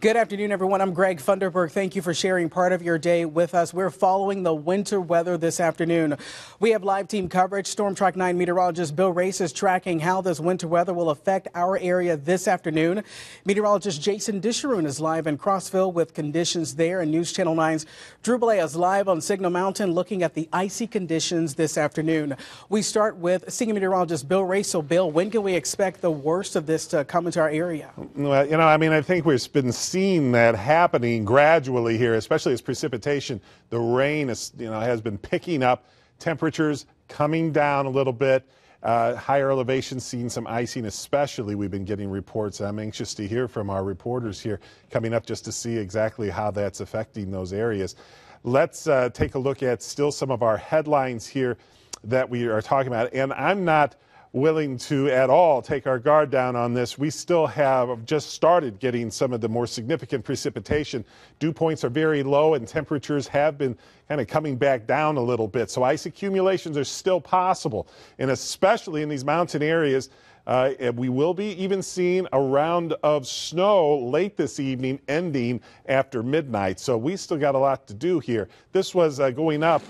Good afternoon, everyone. I'm Greg Funderburg. Thank you for sharing part of your day with us. We're following the winter weather this afternoon. We have live team coverage. Storm Track 9 meteorologist Bill Race is tracking how this winter weather will affect our area this afternoon. Meteorologist Jason Disharoon is live in Crossville with conditions there, and News Channel 9's Drew Bollea is live on Signal Mountain looking at the icy conditions this afternoon. We start with senior meteorologist Bill Race. So, Bill, when can we expect the worst of this to come into our area? Well, I think we've been seeing that happening gradually here, especially as precipitation. The rain is, has been picking up, temperatures coming down a little bit. Higher elevations seeing some icing, especially. We've been getting reports. I'm anxious to hear from our reporters here coming up just to see exactly how that's affecting those areas. Let's take a look at still some of our headlines here that we are talking about. And I'm not willing to at all take our guard down on this. We still have just started getting some of the more significant precipitation. Dew points are very low and temperatures have been kind of coming back down a little bit. So ice accumulations are still possible, and especially in these mountain areas. We will be even seeing a round of snow late this evening, ending after midnight. So we still got a lot to do here. This was going up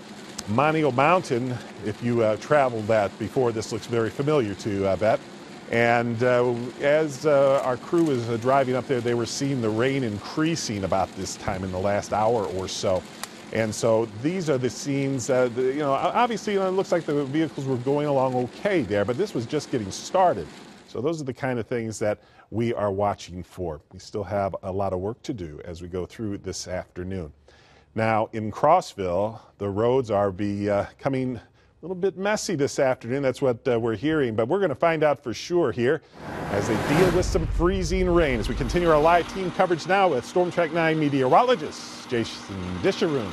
Moneo Mountain. If you traveled that before, this looks very familiar to you, Beth. And as our crew was driving up there, they were seeing the rain increasing about this time in the last hour or so. And so these are the scenes, obviously it looks like the vehicles were going along okay there, but this was just getting started. So those are the kind of things that we are watching for. We still have a lot of work to do as we go through this afternoon. Now, in Crossville, the roads are becoming a little bit messy this afternoon. That's what we're hearing, but we're going to find out for sure here as they deal with some freezing rain. As we continue our live team coverage now with Storm Track 9 meteorologist Jason Disharoon.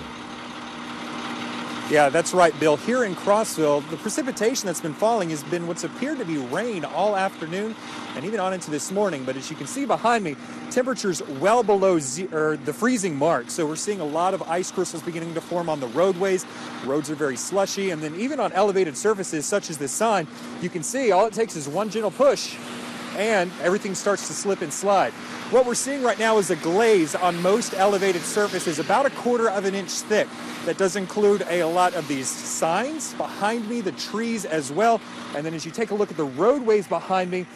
Yeah, that's right, Bill. Here in Crossville, the precipitation that's been falling has been what's appeared to be rain all afternoon and even on into this morning. But as you can see behind me, temperatures well below the freezing mark. So we're seeing a lot of ice crystals beginning to form on the roadways. Roads are very slushy. And then even on elevated surfaces such as this sign, you can see all it takes is one gentle push and everything starts to slip and slide. What we're seeing right now is a glaze on most elevated surfaces, about 1/4 of an inch thick. That does include a lot of these signs behind me, the trees as well. And then as you take a look at the roadways behind me,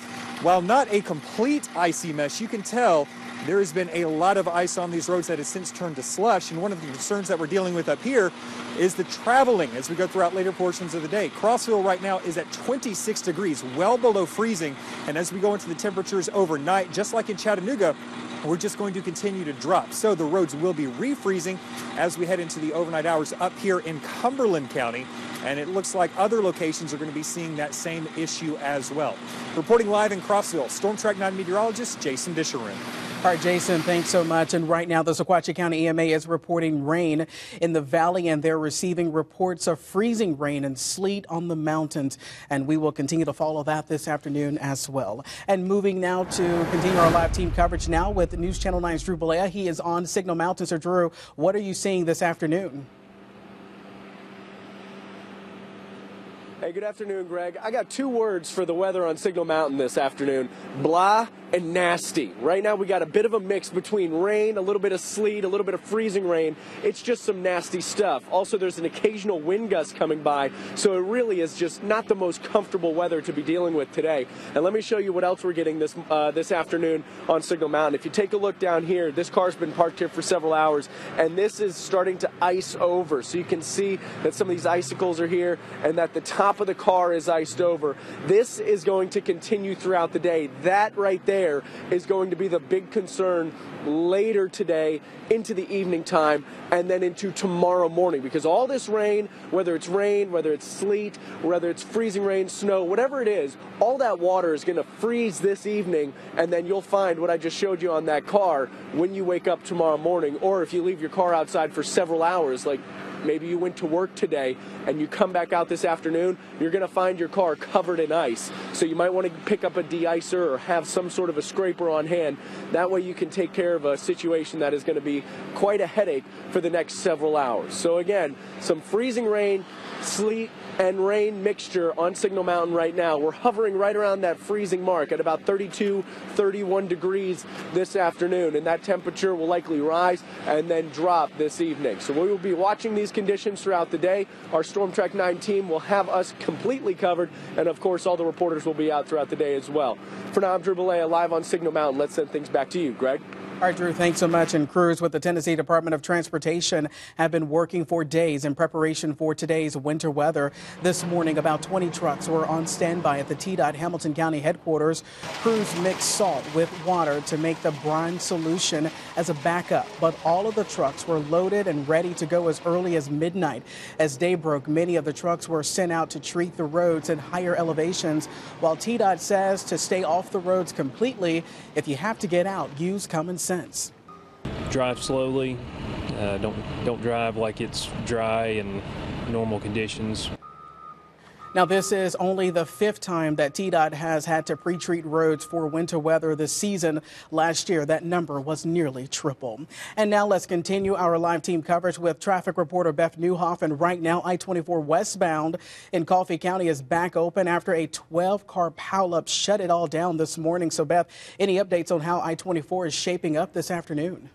while not a complete icy mesh, you can tell there has been a lot of ice on these roads that has since turned to slush. And one of the concerns that we're dealing with up here is the traveling as we go throughout later portions of the day. Crossville right now is at 26 degrees, well below freezing. And as we go into the temperatures overnight, just like in Chattanooga, we're just going to continue to drop. So the roads will be refreezing as we head into the overnight hours up here in Cumberland County. And it looks like other locations are going to be seeing that same issue as well. Reporting live in Crossville, Storm Track 9 meteorologist Jason Disharoon. All right, Jason, thanks so much. And right now, the Sequatchie County EMA is reporting rain in the valley, and they're receiving reports of freezing rain and sleet on the mountains. And we will continue to follow that this afternoon as well. And moving now to continue our live team coverage now with News Channel 9's Drew Bollea. He is on Signal Mountain. So, Drew, what are you seeing this afternoon? Hey, good afternoon, Greg. I got 2 words for the weather on Signal Mountain this afternoon: blah and nasty. Right now we got a bit of a mix between rain, a little bit of sleet, a little bit of freezing rain. It's just some nasty stuff. Also, there's an occasional wind gust coming by, so it really is just not the most comfortable weather to be dealing with today. And let me show you what else we're getting this afternoon on Signal Mountain. If you take a look down here, this car's been parked here for several hours, and this is starting to ice over. So you can see that some of these icicles are here and that the top of the car is iced over. This is going to continue throughout the day. That right there is going to be the big concern later today into the evening time and then into tomorrow morning, because all this rain, whether it's sleet, whether it's freezing rain, snow, whatever it is, all that water is going to freeze this evening, and then you'll find what I just showed you on that car when you wake up tomorrow morning, or if you leave your car outside for several hours like maybe you went to work today and you come back out this afternoon, you're going to find your car covered in ice. So you might want to pick up a de-icer or have some sort of a scraper on hand. That way you can take care of a situation that is going to be quite a headache for the next several hours. So again, some freezing rain, sleet, and rain mixture on Signal Mountain right now. We're hovering right around that freezing mark at about 32, 31 degrees this afternoon, and that temperature will likely rise and then drop this evening. So we will be watching these conditions throughout the day. Our Storm Track 9 team will have us completely covered, and of course all the reporters will be out throughout the day as well. For now, I'm Drew Bollea, live on Signal Mountain. Let's send things back to you, Greg. All right, Drew, thanks so much. And crews with the Tennessee Department of Transportation have been working for days in preparation for today's winter weather. This morning, about 20 trucks were on standby at the TDOT Hamilton County headquarters. Crews mixed salt with water to make the brine solution as a backup. But all of the trucks were loaded and ready to go as early as midnight. As day broke, many of the trucks were sent out to treat the roads at higher elevations, while TDOT says to stay off the roads completely. If you have to get out, use common sense. Drive slowly. Don't drive like it's dry and normal conditions. Now, this is only the 5th time that TDOT has had to pre-treat roads for winter weather this season. Last year, that number was nearly triple. And now let's continue our live team coverage with traffic reporter Beth Neuhoff. And right now, I-24 westbound in Coffee County is back open after a 12-car pileup shut it all down this morning. So, Beth, any updates on how I-24 is shaping up this afternoon?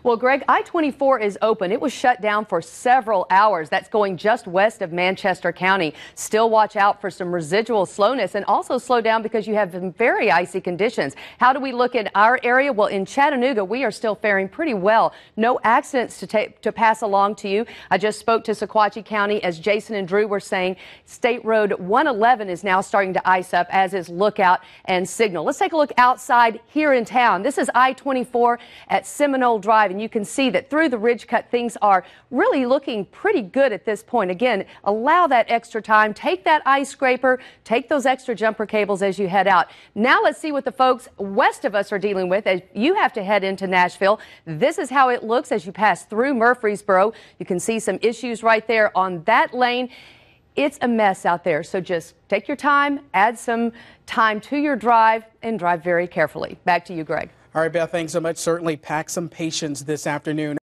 Well, Greg, I-24 is open. It was shut down for several hours. That's going just west of Manchester County. Still watch out for some residual slowness and also slow down because you have very icy conditions. How do we look at our area? Well, in Chattanooga, we are still faring pretty well. No accidents to pass along to you. I just spoke to Sequatchie County as Jason and Drew were saying. State Road 111 is now starting to ice up, as is Lookout and Signal. Let's take a look outside here in town. This is I-24 at Seminole Drive. And you can see that through the ridge cut, things are really looking pretty good at this point. Again, allow that extra time. Take that ice scraper. Take those extra jumper cables as you head out. Now let's see what the folks west of us are dealing with as you have to head into Nashville. This is how it looks as you pass through Murfreesboro. You can see some issues right there on that lane. It's a mess out there. So just take your time, add some time to your drive, and drive very carefully. Back to you, Greg. All right, Beth, thanks so much. Certainly pack some patience this afternoon.